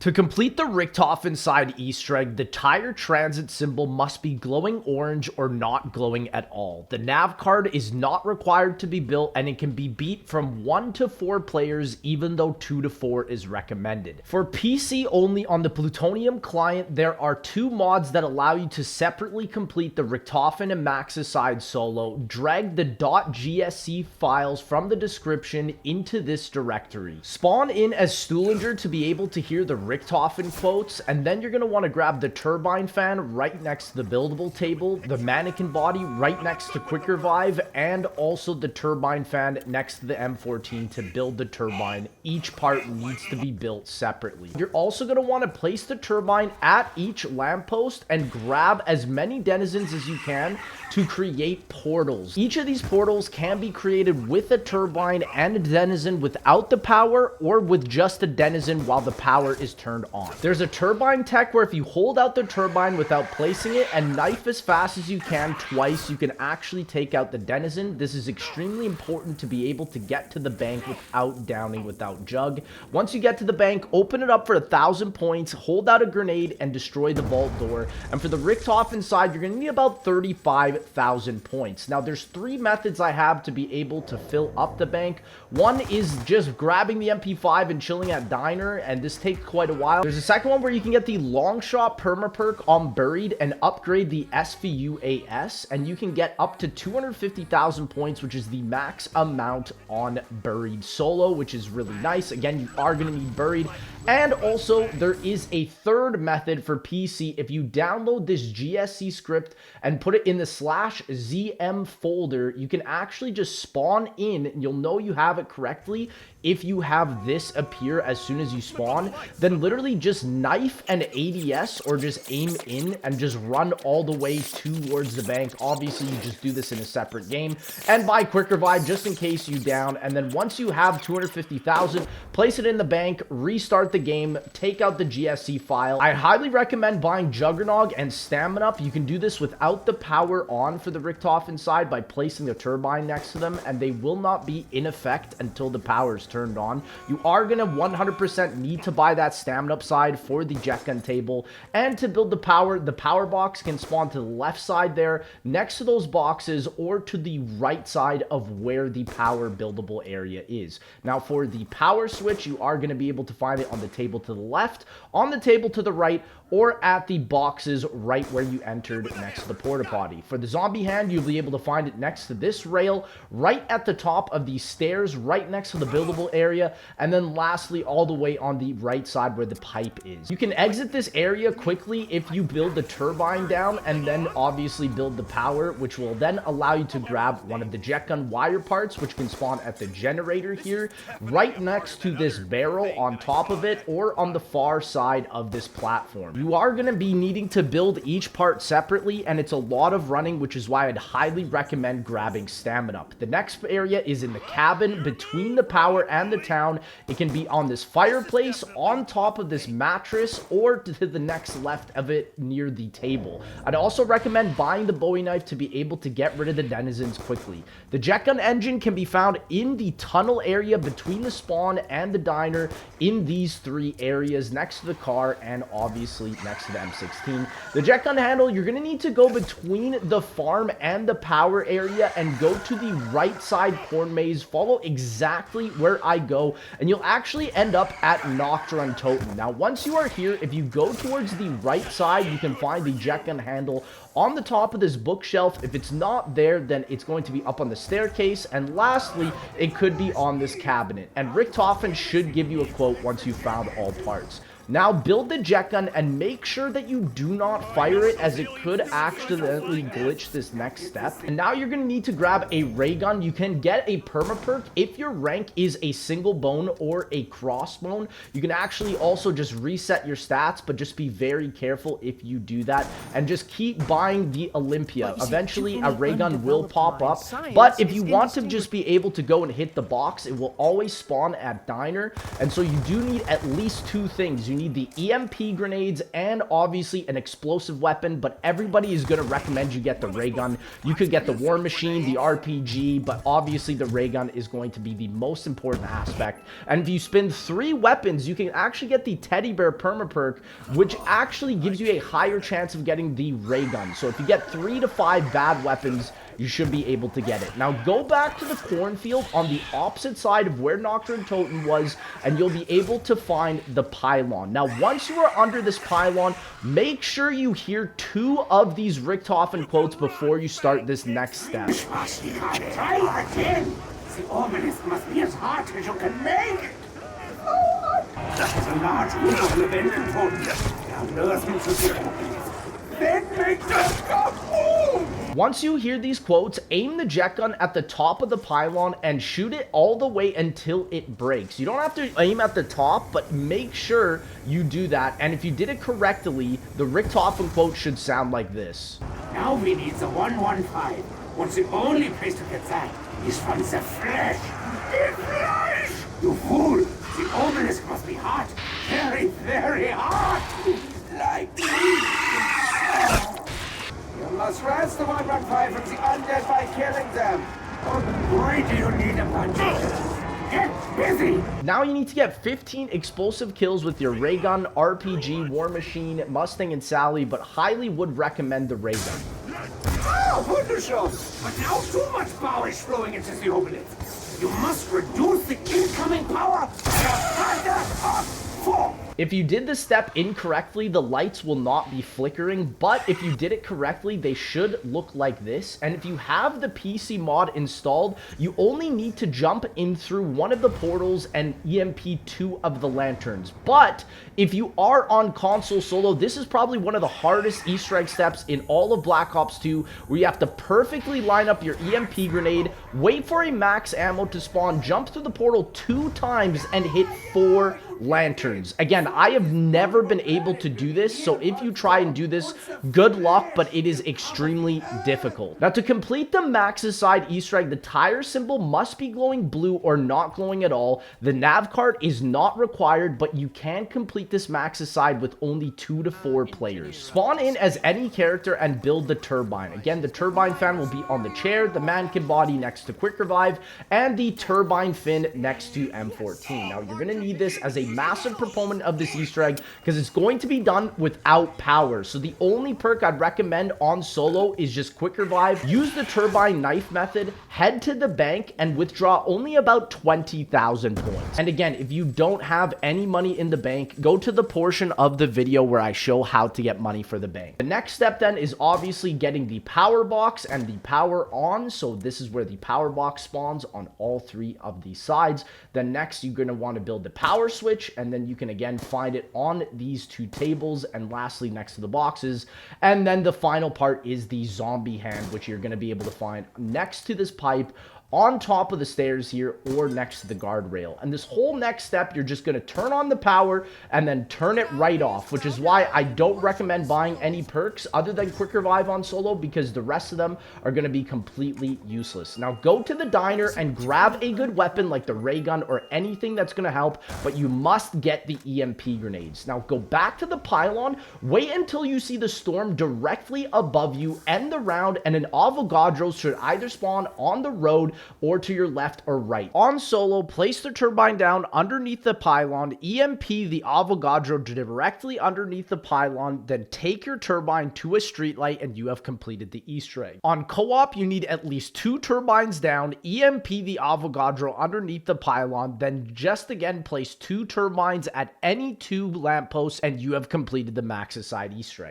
To complete the Richtofen Side Easter egg, the tire transit symbol must be glowing orange or not glowing at all. The nav card is not required to be built, and it can be beat from 1 to 4 players, even though 2 to 4 is recommended. For PC only on the Plutonium client, there are 2 mods that allow you to separately complete the Richtofen and Maxis Side solo. Drag the .gsc files from the description into this directory. Spawn in as Stuhlinger to be able to hear the Richtofen quotes, and then you're going to want to grab the turbine fan right next to the buildable table, the mannequin body right next to Quick Revive, and also the turbine fan next to the M14 to build the turbine. Each part needs to be built separately. You're also going to want to place the turbine at each lamppost and grab as many denizens as you can to create portals. Each of these portals can be created with a turbine and a denizen without the power, or with just a denizen while the power is turned on. There's a turbine tech where if you hold out the turbine without placing it and knife as fast as you can twice, you can actually take out the denizen. This is extremely important to be able to get to the bank without downing without jug. Once you get to the bank, open it up for 1,000 points, hold out a grenade, and destroy the vault door. And for the Richtofen side, you're going to need about 35,000 points. Now, there's 3 methods I have to be able to fill up the bank. One is just grabbing the MP5 and chilling at Diner, and this takes quite a while. There's a second one where you can get the long shot perma-perk on Buried and upgrade the SVUAS, and you can get up to 250,000 points, which is the max amount on Buried solo, which is really nice. Again, you are going to need Buried. And also, there is a third method for PC. If you download this GSC script and put it in the /ZM folder, you can actually just spawn in, and you'll know you have it correctly if you have this appear as soon as you spawn. Then literally just knife an ADS or just aim in and just run all the way towards the bank. Obviously, you just do this in a separate game. And buy Quick Revive just in case you down. And then once you have 250,000, place it in the bank, restart the game, take out the GSC file. I highly recommend buying Juggernog and Stamina Up. You can do this without the power on for the Richtofen side by placing the turbine next to them, and they will not be in effect until the power is turned on. You are going to 100% need to buy that Stamina Up side for the Jetgun table, and to build the power box can spawn to the left side there, next to those boxes, or to the right side of where the power buildable area is. Now, for the power switch, you are going to be able to find it on the table to the left, on the table to the right, or at the boxes right where you entered next to the porta potty. For the zombie hand, you'll be able to find it next to this rail, right at the top of the stairs, right next to the buildable area, and then lastly, all the way on the right side where the pipe is. You can exit this area quickly if you build the turbine down, and then obviously build the power, which will then allow you to grab one of the Jetgun wire parts, which can spawn at the generator here, right next to this barrel on top of it, or on the far side of this platform. You are going to be needing to build each part separately, and it's a lot of running, which is why I'd highly recommend grabbing Stamina Up. The next area is in the cabin between the power and the town. It can be on this fireplace, on top of this mattress, or to the next left of it near the table. I'd also recommend buying the Bowie knife to be able to get rid of the denizens quickly. The Jetgun engine can be found in the tunnel area between the spawn and the diner, in these 3 areas next to the car and obviously next to the M16. The Jetgun handle, you're going to need to go between the farm and the power area and go to the right side corn maze, follow exactly where I go, and you'll actually end up at Noctra and Totem. Now, once you are here, if you go towards the right side, you can find the Jetgun handle on the top of this bookshelf. If it's not there, then it's going to be up on the staircase, and lastly, it could be on this cabinet. And Richtofen should give you a quote once you've found all parts. Now, build the Jetgun and make sure that you do not fire it, as it could accidentally glitch this next step. And now you're going to need to grab a Raygun. You can get a perma-perk if your rank is a single bone or a crossbone. You can actually also just reset your stats, but just be very careful if you do that. And just keep buying the Olympia. Eventually, a Raygun will pop up. But if you want to just be able to go and hit the box, it will always spawn at Diner. And so you do need at least 2 things. You need the EMP grenades and obviously an explosive weapon, but everybody is going to recommend you get the ray gun. You could get the war machine, the RPG, but obviously the ray gun is going to be the most important aspect. And if you spin 3 weapons, you can actually get the teddy bear perma perk, which actually gives you a higher chance of getting the ray gun. So if you get 3 to 5 bad weapons, you should be able to get it. Now go back to the cornfield on the opposite side of where Nocturne Totem was, and you'll be able to find the pylon. Now once you are under this pylon, make sure you hear 2 of these Richtofen quotes before you start this next step. Try again! The obelisk must be as hard as you can make it! That's a large wheel of engine totem. Now earth into the obelisk. Then make the kaboom! Once you hear these quotes, aim the jet gun at the top of the pylon and shoot it all the way until it breaks. You don't have to aim at the top, but make sure you do that. And if you did it correctly, the Richtofen quote should sound like this. Now we need the 115. What's the only place to get that is from the flesh. The flesh! You fool! The obelisk must be hot. Very, very hot! Like me! You must rinse the 115 from the undead by killing them. Why do you need a bunch of... Get busy! Now you need to get 15 explosive kills with your ray gun, RPG, war machine, Mustang, and Sally, but highly would recommend the ray gun. Oh, wunderschön! But now too much power is flowing into the obelisk. You must reduce the incoming power to a factor of 4. If you did this step incorrectly, the lights will not be flickering, but if you did it correctly, they should look like this. And if you have the PC mod installed, you only need to jump in through one of the portals and EMP 2 of the lanterns. But if you are on console solo, this is probably one of the hardest Easter egg steps in all of Black Ops 2, where you have to perfectly line up your EMP grenade, wait for a max ammo to spawn, jump through the portal 2 times, and hit 4 lanterns. Again, I have never been able to do this, so if you try and do this, good luck, but it is extremely difficult. Now, to complete the Maxis Side Easter egg, the tire symbol must be glowing blue or not glowing at all. The nav card is not required, but you can complete this Maxis Side with only 2 to 4 players. Spawn in as any character and build the Turbine. Again, the Turbine fan will be on the chair, the mannequin body next to Quick Revive, and the Turbine fin next to M14. Now, you're going to need this as a massive proponent of this Easter egg because it's going to be done without power. So the only perk I'd recommend on solo is just Quick Revive. Use the Turbine knife method, head to the bank, and withdraw only about 20,000 points. And again, if you don't have any money in the bank, go to the portion of the video where I show how to get money for the bank. The next step then is obviously getting the power box and the power on. So this is where the power box spawns on all 3 of these sides. Then next, you're going to want to build the power switch, and then you can again find it on these 2 tables, and lastly next to the boxes. And then the final part is the zombie hand, which you're going to be able to find next to this pipe, on top of the stairs here, or next to the guardrail. And this whole next step, you're just going to turn on the power and then turn it right off, which is why I don't recommend buying any perks other than Quick Revive on solo, because the rest of them are going to be completely useless. Now go to the diner and grab a good weapon like the ray gun or anything that's going to help, but you must get the EMP grenades. Now go back to the pylon, wait until you see the storm directly above you, end the round, and an Avagadro should either spawn on the road or to your left or right. On solo, place the turbine down underneath the pylon, EMP the Avagadro directly underneath the pylon, then take your turbine to a streetlight and you have completed the Easter egg. On co-op, you need at least 2 turbines down, EMP the Avagadro underneath the pylon, then just again place 2 turbines at any 2 lampposts and you have completed the Maxis Side Easter egg.